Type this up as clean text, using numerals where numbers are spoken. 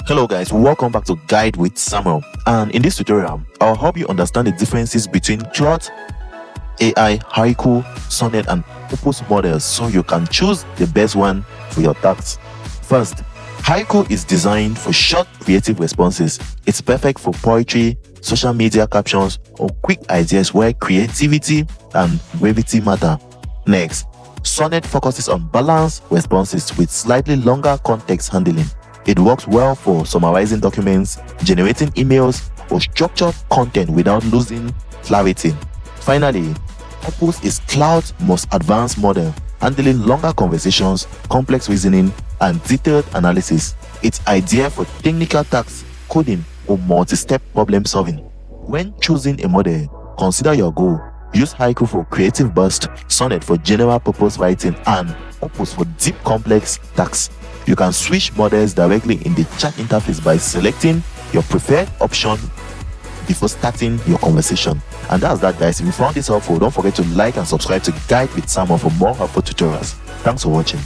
Hello guys, welcome back to Guide with Samuel, and in this tutorial I'll help you understand the differences between Claude AI, Haiku, Sonnet and Opus models so you can choose the best one for your tasks. First, Haiku is designed for short creative responses. It's perfect for poetry, social media captions or quick ideas where creativity and brevity matter. Next, Sonnet focuses on balanced responses with slightly longer context handling. It works well for summarizing documents, generating emails, or structured content without losing clarity. Finally, Opus is Claude's most advanced model, handling longer conversations, complex reasoning, and detailed analysis. It's ideal for technical tasks, coding, or multi-step problem solving. When choosing a model, consider your goal. Use Haiku for creative burst, Sonnet for general purpose writing, and Opus for deep complex tasks. You can switch models directly in the chat interface by selecting your preferred option before starting your conversation. And that's that, guys. If you found this helpful, don't forget to like and subscribe to Guide with Samuel for more helpful tutorials. Thanks for watching.